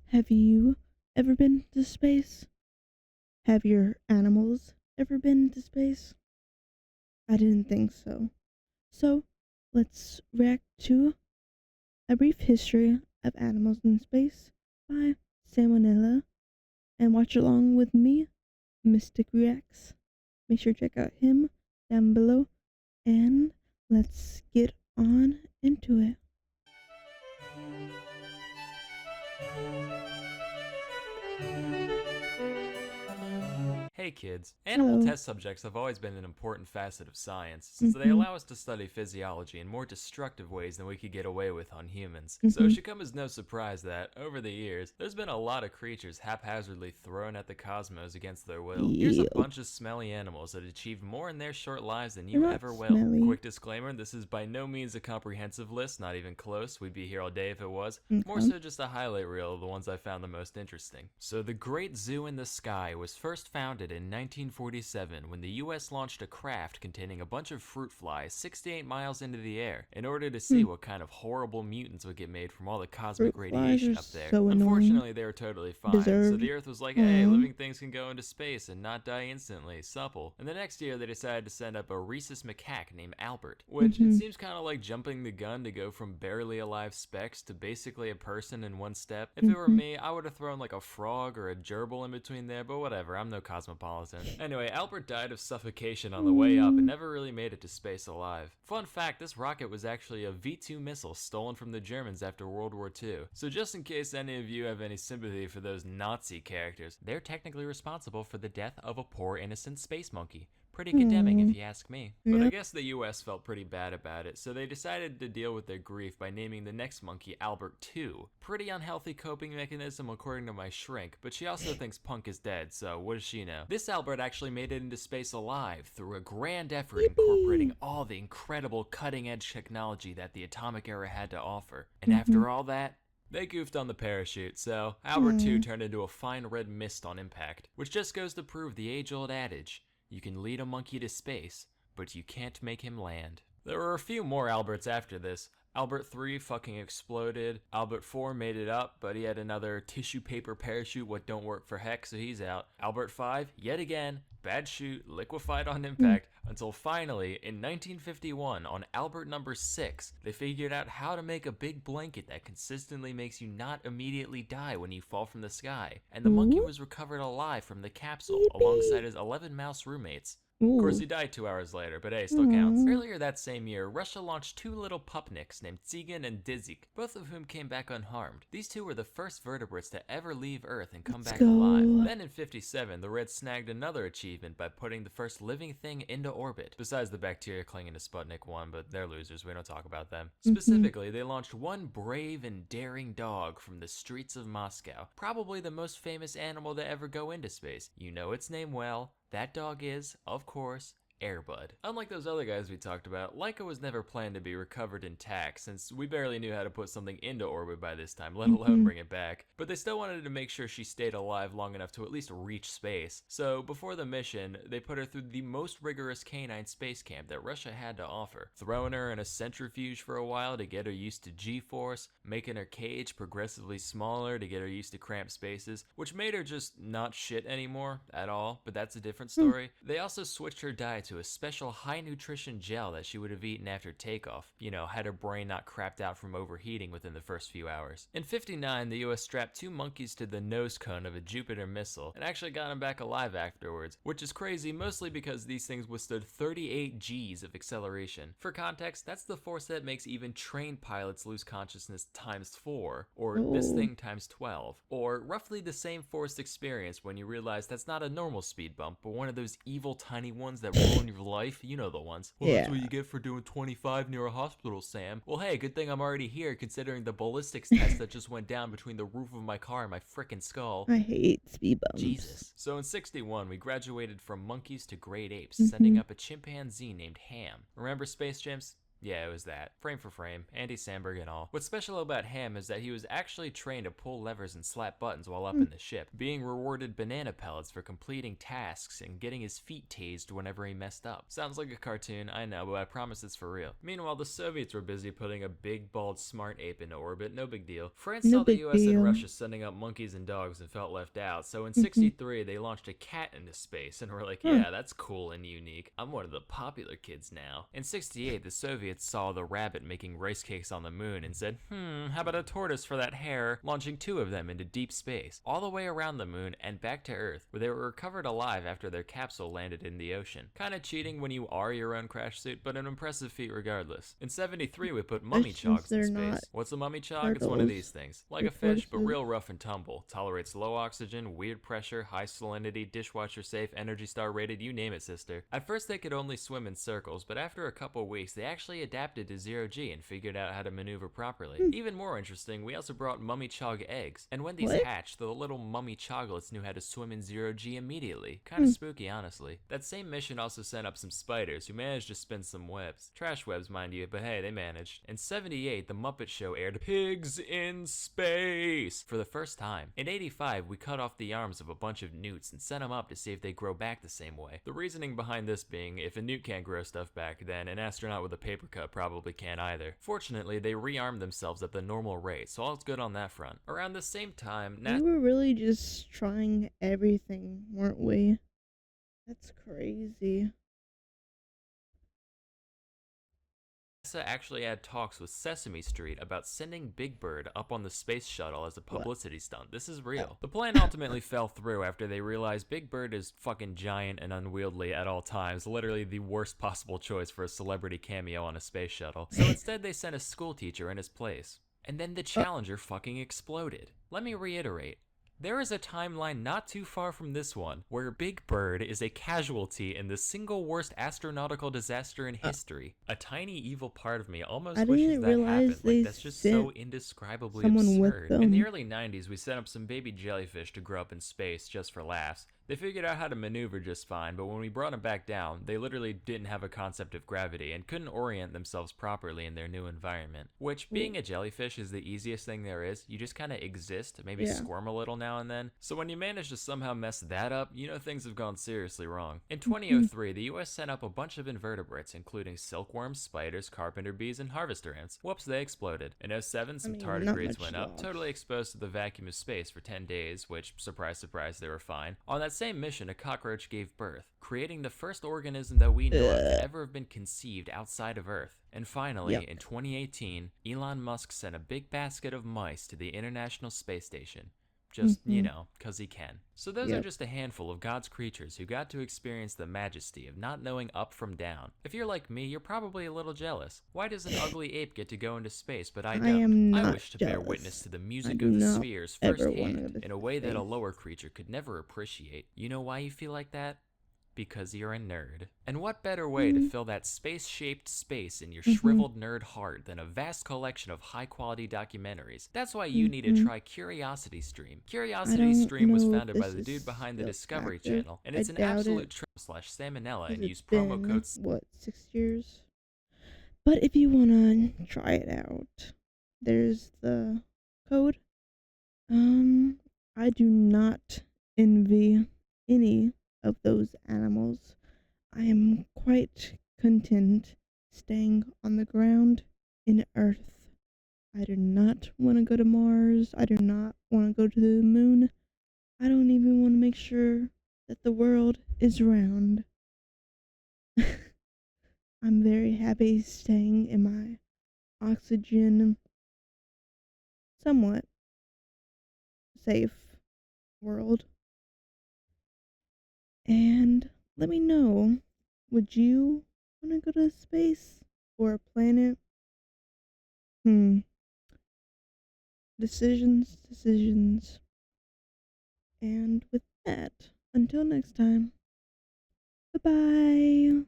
Have you ever been to space? Have your animals ever been to space? I didn't think so. So, let's react to A Brief History of Animals in Space by Salmonella and watch along with me, Mistic Reacts. Make sure to check out him down below and let's get on into it. Hey kids, animal Hello. test subjects have always been an important facet of science, since they Mm-hmm. allow us to study physiology in more destructive ways than we could get away with on humans. So Mm-hmm. it should come as no surprise that, over the years, there's been a lot of creatures haphazardly thrown at the cosmos against their will. Here's a Ew. bunch of smelly animals that achieved more in their short lives than They're you not ever will. smelly. Quick disclaimer, this is by no means a comprehensive list, not even close, we'd be here all day if it was. More Okay. so just a highlight reel of the ones I found the most interesting. So the Great Zoo in the Sky was first founded in 1947 when the US launched a craft containing a bunch of fruit flies 68 miles into the air in order to see what kind of horrible mutants would get made from all the cosmic Fruit flies are radiation up there. so annoying. Unfortunately, they were totally fine, so Deserved. the Earth was like, hey, Aww. living things can go into space and not die instantly, supple. And the next year, they decided to send up a rhesus macaque named Albert, which it Mm-hmm. seems kind of like jumping the gun to go from barely alive specks to basically a person in one step. If it were Mm-hmm. me, I would have thrown like a frog or a gerbil in between there, but whatever, I'm no cosmopolitan. Anyway, Albert died of suffocation on the way up and never really made it to space alive. Fun fact, this rocket was actually a V2 missile stolen from the Germans after World War II. So just in case any of you have any sympathy for those Nazi characters, they're technically responsible for the death of a poor innocent space monkey. Pretty condemning if you ask me. But I Yep. guess the US felt pretty bad about it, so they decided to deal with their grief by naming the next monkey Albert II. Pretty unhealthy coping mechanism according to my shrink, but she also thinks Punk is dead, so what does she know? This Albert actually made it into space alive through a grand effort incorporating Yippee. all the incredible cutting edge technology that the atomic era had to offer. And Mm-hmm. after all that, they goofed on the parachute, so Albert II Aww. turned into a fine red mist on impact, which just goes to prove the age-old adage, you can lead a monkey to space, but you can't make him land. There were a few more Alberts after this. Albert 3 fucking exploded. Albert 4 made it up, but he had another tissue paper parachute what don't work for heck, so he's out. Albert 5, yet again, bad chute, liquefied on impact, until finally, in 1951, on Albert number 6, they figured out how to make a big blanket that consistently makes you not immediately die when you fall from the sky. And the monkey Ooh. was recovered alive from the capsule, Yippee. alongside his 11 mouse roommates. Of course, Ooh. he died 2 hours later, but hey, still counts. Aww. Earlier that same year, Russia launched two little pupniks named Tsigan and Dzik, both of whom came back unharmed. These two were the first vertebrates to ever leave Earth and come Let's back alive. go. Then in 57, the Reds snagged another achievement by putting the first living thing into orbit, besides the bacteria clinging to Sputnik 1, but they're losers, we don't talk about them. Specifically, they launched one brave and daring dog from the streets of Moscow, probably the most famous animal to ever go into space. You know its name well. That dog is, of course, Airbud. Unlike those other guys we talked about, Laika was never planned to be recovered intact, since we barely knew how to put something into orbit by this time, let alone bring it back. But they still wanted to make sure she stayed alive long enough to at least reach space. So before the mission, they put her through the most rigorous canine space camp that Russia had to offer, throwing her in a centrifuge for a while to get her used to G-force, making her cage progressively smaller to get her used to cramped spaces, which made her just not shit anymore at all, but that's a different story. They also switched her diet to a special high nutrition gel that she would have eaten after takeoff, had her brain not crapped out from overheating within the first few hours. In 59, the US strapped two monkeys to the nose cone of a Jupiter missile and actually got them back alive afterwards, which is crazy mostly because these things withstood 38 Gs of acceleration. For context, that's the force that makes even trained pilots lose consciousness times 4, or this Oh. thing times 12, or roughly the same forced experience when you realize that's not a normal speed bump, but one of those evil tiny ones that ruin your life. You know the ones. Well, that's Yeah. what you get for doing 25 near a hospital, Sam. Well, hey, good thing I'm already here considering the ballistics test that just went down between the roof of my car and my frickin' skull. I hate speed bumps. Jesus. So in 61, we graduated from monkeys to great apes, sending up a chimpanzee named Ham. Remember Space Chimps? Yeah, it was that. Frame for frame, Andy Samberg and all. What's special about Ham is that he was actually trained to pull levers and slap buttons while up Hmm. in the ship, being rewarded banana pellets for completing tasks and getting his feet tased whenever he messed up. Sounds like a cartoon, I know, but I promise it's for real. Meanwhile, the Soviets were busy putting a big, bald, smart ape into orbit, no big deal. France No saw the big US and deal. Russia sending up monkeys and dogs and felt left out, so in Mhm. 63, they launched a cat into space, and were like, Huh. yeah, that's cool and unique. I'm one of the popular kids now. In 68, the Soviets saw the rabbit making rice cakes on the moon and said, how about a tortoise for that hare, launching 2 of them into deep space, all the way around the moon and back to Earth, where they were recovered alive after their capsule landed in the ocean. Kinda cheating when you are your own crash suit, but an impressive feat regardless. In 73, we put mummy Since chogs in they're not space. What's a mummy chog? It's one of these things. Like They're a fish, but tortoises. real rough and tumble. Tolerates low oxygen, weird pressure, high salinity, dishwasher safe, Energy Star rated, you name it, sister. At first they could only swim in circles, but after a couple weeks they actually adapted to zero G and figured out how to maneuver properly. Even more interesting, we also brought mummy chog eggs, and when these What? hatched, the little mummy choglets knew how to swim in zero G immediately. Kinda spooky, honestly. That same mission also sent up some spiders who managed to spin some webs. Trash webs, mind you, but hey, they managed. In 78, the Muppet Show aired Pigs in Space for the first time. In 85, we cut off the arms of a bunch of newts and sent them up to see if they grow back the same way. The reasoning behind this being, if a newt can't grow stuff back, then an astronaut with a paper cut probably can't either. Fortunately, they rearmed themselves at the normal rate, so all's good on that front. Around the same time, We were really just trying everything, weren't we? That's crazy. NASA actually had talks with Sesame Street about sending Big Bird up on the space shuttle as a publicity stunt. This is real. The plan ultimately fell through after they realized Big Bird is fucking giant and unwieldy at all times, literally the worst possible choice for a celebrity cameo on a space shuttle. So instead they sent a school teacher in his place. And then the Challenger fucking exploded. Let me reiterate. There is a timeline not too far from this one where Big Bird is a casualty in the single worst astronautical disaster in history. A tiny evil part of me almost I wishes didn't that realize happened. they Like, that's just so sent indescribably someone with absurd. In the them. early 90s, we sent up some baby jellyfish to grow up in space just for laughs. They figured out how to maneuver just fine, but when we brought them back down, they literally didn't have a concept of gravity and couldn't orient themselves properly in their new environment. Which, being a jellyfish is the easiest thing there is. You just kind of exist, maybe Yeah. squirm a little now and then. So when you manage to somehow mess that up, you know things have gone seriously wrong. In 2003, the US sent up a bunch of invertebrates, including silkworms, spiders, carpenter bees, and harvester ants. Whoops, they exploded. In 07, some not tardigrades much went up, loss. totally exposed to the vacuum of space for 10 days, which, surprise, surprise, they were fine. On that same mission, a cockroach gave birth, creating the first organism that we know of to ever have been conceived outside of Earth. And finally, in 2018, Elon Musk sent a big basket of mice to the International Space Station. Just, you know, 'cause he can. So those are just a handful of God's creatures who got to experience the majesty of not knowing up from down. If you're like me, you're probably a little jealous. Why does an ugly ape get to go into space, but I don't? am not I wish to bear jealous. witness to the I music do of the not spheres ever wanna firsthand go to in a way that a space. lower creature could never appreciate. You know why you feel like that? Because you're a nerd. And what better way to fill that space-shaped space in your shriveled nerd heart than a vast collection of high-quality documentaries? That's why you need to try Curiosity Stream. Curiosity Stream was founded by the dude behind the Discovery Channel, and it's an absolute trip/salmonella, and use promo code 6 years? But if you wanna try it out, there's the code. I do not envy any of those animals. I am quite content staying on the ground in Earth. I do not want to go to Mars. I do not want to go to the moon. I don't even want to make sure that the world is round. I'm very happy staying in my oxygen, somewhat safe world. And let me know, would you want to go to space or a planet? Decisions. And with that, until next time, bye bye.